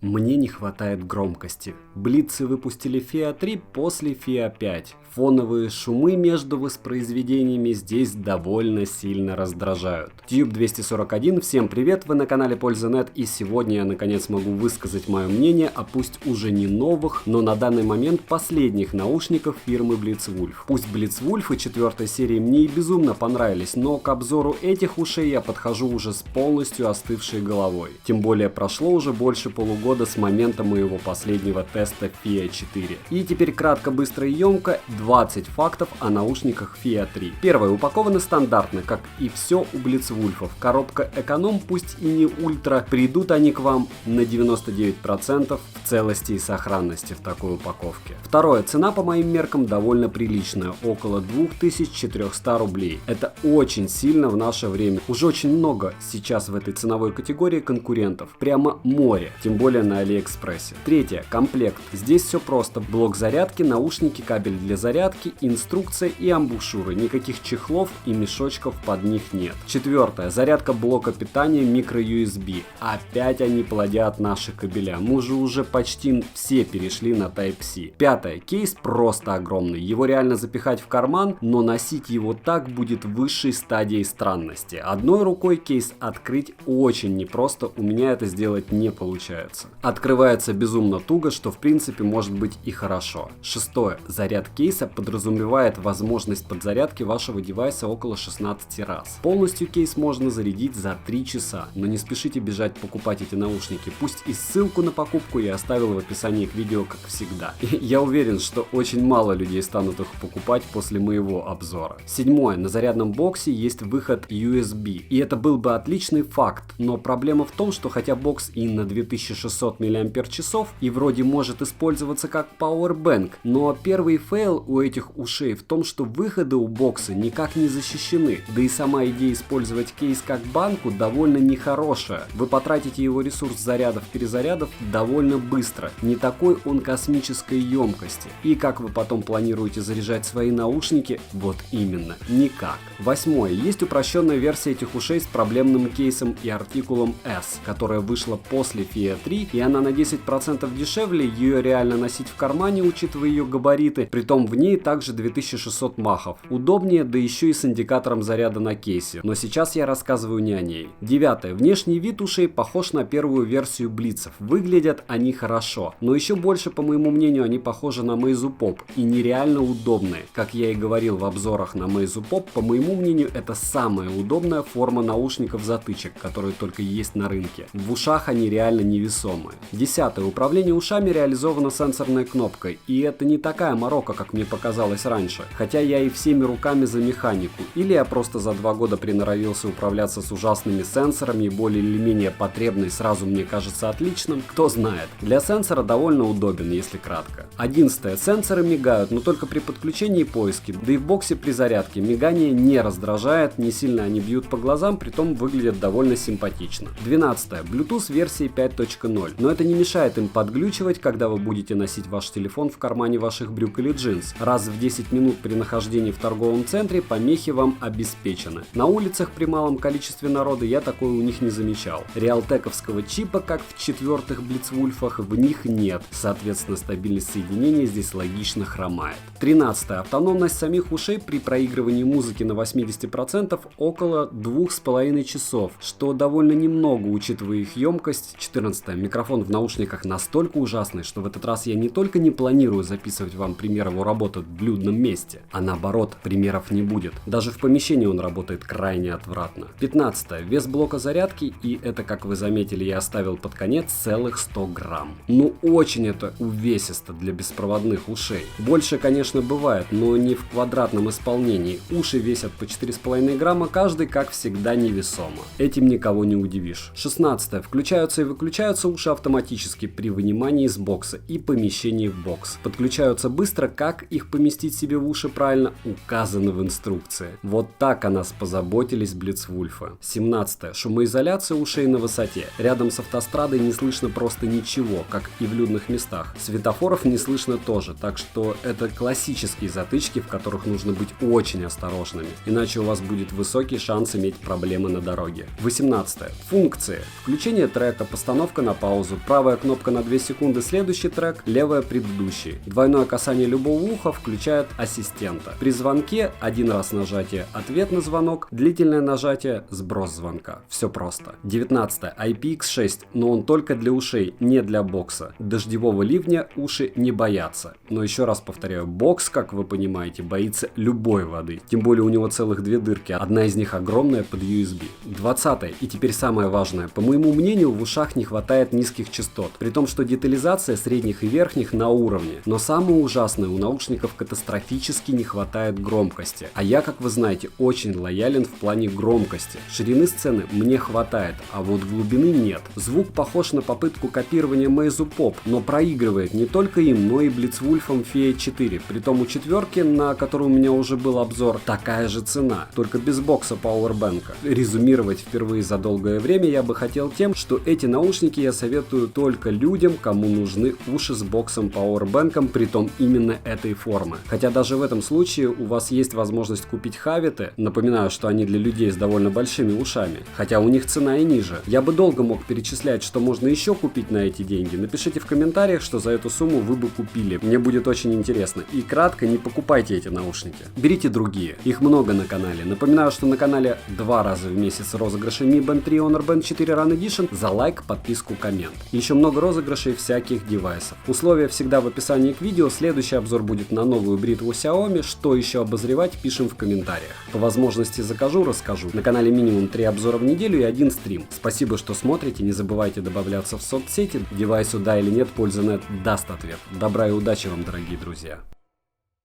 Мне не хватает громкости. Блицы выпустили FIA 3 после FIA 5. Фоновые шумы между воспроизведениями здесь довольно сильно раздражают. Tube241, всем привет, вы на канале Польза.нет, и сегодня я наконец могу высказать мое мнение о пусть уже не новых, но на данный момент последних наушников фирмы Blitzwolf. Пусть Blitzwolf и 4 серии мне и безумно понравились, но к обзору этих ушей я подхожу уже с полностью остывшей головой. Тем более прошло уже больше полугода с момента моего последнего теста FIA 4. И теперь кратко, быстро и емко 20 фактов о наушниках FIA 3. Первое. Упакованы стандартно, как и все у Blitzwolf'ов. Коробка эконом, пусть и не ультра, придут они к вам на 99% в целости и сохранности в такой упаковке. Второе. Цена по моим меркам довольно приличная, около 2400 рублей. Это очень сильно в наше время. Уже очень много сейчас в этой ценовой категории конкурентов. Прямо море, тем более на Алиэкспрессе. Третье. Комплект. Здесь все просто. Блок зарядки, наушники, кабель для зарядки, инструкция и амбушюры. Никаких чехлов и мешочков под них нет. Четвертое. Зарядка блока питания micro-USB. Опять они плодят наши кабеля. Мы же уже почти все перешли на Type-C. Пятое. Кейс просто огромный. Его реально запихать в карман, но носить его так будет высшей стадией странности. Одной рукой кейс открыть очень непросто, у меня это сделать не получается. Открывается безумно туго, что в принципе может быть и хорошо. Шестое. Заряд кейса подразумевает возможность подзарядки вашего девайса около 16 раз. Полностью кейс можно зарядить за 3 часа, но не спешите бежать покупать эти наушники, пусть и ссылку на покупку я оставил в описании к видео, как всегда. Я уверен, что очень мало людей станут их покупать после моего обзора. Седьмое. На зарядном боксе есть выход USB, и это был бы отличный факт, но проблема в том, что хотя бокс и на 2600 мАч и вроде может использоваться как Powerbank, но первый фейл у этих ушей в том, что выходы у бокса никак не защищены, да и сама идея использовать кейс как банку довольно нехорошая. Вы потратите его ресурс зарядов-перезарядов довольно быстро, не такой он космической емкости. И как вы потом планируете заряжать свои наушники? Вот именно, никак. Восьмое. Есть упрощенная версия этих ушей с проблемным кейсом и артикулом S, которая вышла после FIA 3, и она на 10% дешевле, ее реально носить в кармане, учитывая ее габариты, притом в ней также 2600 махов. Удобнее, да еще и с индикатором заряда на кейсе, но сейчас я рассказываю не о ней. Девятое. Внешний вид ушей похож на первую версию блицев. Выглядят они хорошо, но еще больше, по моему мнению, они похожи на Meizu Pop и нереально удобные. Как я и говорил в обзорах на Meizu Pop, по моему мнению, это самая удобная форма наушников-затычек, которые только есть на рынке. В ушах они реально невесомые. Десятое. Управление ушами реализовано сенсорной кнопкой, и это не такая морока, как мне показалось раньше, хотя я и всеми руками за механику, или я просто за 2 года приноровился управляться с ужасными сенсорами и более или менее потребный сразу мне кажется отличным, кто знает. Для сенсора довольно удобен, если кратко. 11. Сенсоры мигают, но только при подключении и поиске, да и в боксе при зарядке мигание не раздражает, не сильно они бьют по глазам, притом выглядят довольно симпатично. 12. Bluetooth версии 5.0, но это не мешает им подглючивать, когда вы будете носить ваш телефон в кармане ваших брюк или джинс. Раз в 10 минут при нахождении в торговом центре помехи вам обеспечены. На улицах при малом количестве народа я такое у них не замечал. Реалтековского чипа, как в 4-х Blitzwolf'ах, в них нет, соответственно стабильность соединения здесь логично хромает. 13. Автономность самих ушей при проигрывании музыки на 80% около 2,5 часов, что довольно немного, учитывая их емкость. 14. Микрофон в наушниках настолько ужасный, что в этот раз я не только не планирую записывать вам пример его работы в блюдном месте, а наоборот, примеров не будет. Даже в помещении он работает крайне отвратно. 15. Вес блока зарядки, и это, как вы заметили, я оставил под конец, целых 100 грамм. Ну очень это увесисто для беспроводных ушей. Больше, конечно, бывает, но не в квадратном исполнении. Уши весят по 4,5 грамма каждый, как всегда, невесомо. Этим никого не удивишь. 16. Включаются и выключаются уши автоматически при вынимании из бокса и помещении в бокс. Подключаются быстро, как их поместить себе в уши правильно указано в инструкции. Вот так о нас позаботились Blitzwolf'ы. 17. Шумоизоляция ушей на высоте. Рядом с автострадой не слышно просто ничего, как и в людных местах. Светофоров не слышно тоже, так что это классические затычки, в которых нужно быть очень осторожными, иначе у вас будет высокий шанс иметь проблемы на дороге. 18. Функции. Включение трека, постановка на паузу, паузу, правая кнопка на 2 секунды следующий трек, левая предыдущий. Двойное касание любого уха включает ассистента. При звонке один раз нажатие — ответ на звонок, длительное нажатие — сброс звонка. Все просто. 19. IPX6, но он только для ушей, не для бокса. Дождевого ливня уши не боятся. Но еще раз повторяю, бокс, как вы понимаете, боится любой воды. Тем более у него целых 2 дырки, одна из них огромная под USB. 20. И теперь самое важное. По моему мнению, в ушах не хватает низких частот. При том, что детализация средних и верхних на уровне. Но самое ужасное, у наушников катастрофически не хватает громкости. А я, как вы знаете, очень лоялен в плане громкости. Ширины сцены мне хватает, а вот глубины нет. Звук похож на попытку копирования Meizu Pop, но проигрывает не только им, но и Blitzwolf Fia 4. Притом у четверки, на которую у меня уже был обзор, такая же цена, только без бокса пауэрбэнка. Резюмировать впервые за долгое время я бы хотел тем, что эти наушники я советую только людям, кому нужны уши с боксом пауэрбэнком, притом именно этой формы. Хотя даже в этом случае у вас есть возможность купить хавиты. Напоминаю, что они для людей с довольно большими ушами, хотя у них цена и ниже. Я бы долго мог перечислять, что можно еще купить на эти деньги. Напишите в комментариях, что за эту сумму вы бы купили. Мне будет очень интересно. И кратко, не покупайте эти наушники. Берите другие. Их много на канале. Напоминаю, что на канале 2 раза в месяц розыгрыши Mi Band 3 Honor Band 4 Run Edition за лайк, подписку, коммент. Еще много розыгрышей всяких девайсов. Условия всегда в описании к видео. Следующий обзор будет на новую бритву Xiaomi. Что еще обозревать, пишем в комментариях. По возможности закажу, расскажу. На канале минимум 3 обзора в неделю и 1 стрим. Спасибо, что смотрите. Не забывайте добавляться в соцсети. Девайсу да или нет, Польза.нет даст ответ. Добра и удачи вам, дорогие друзья.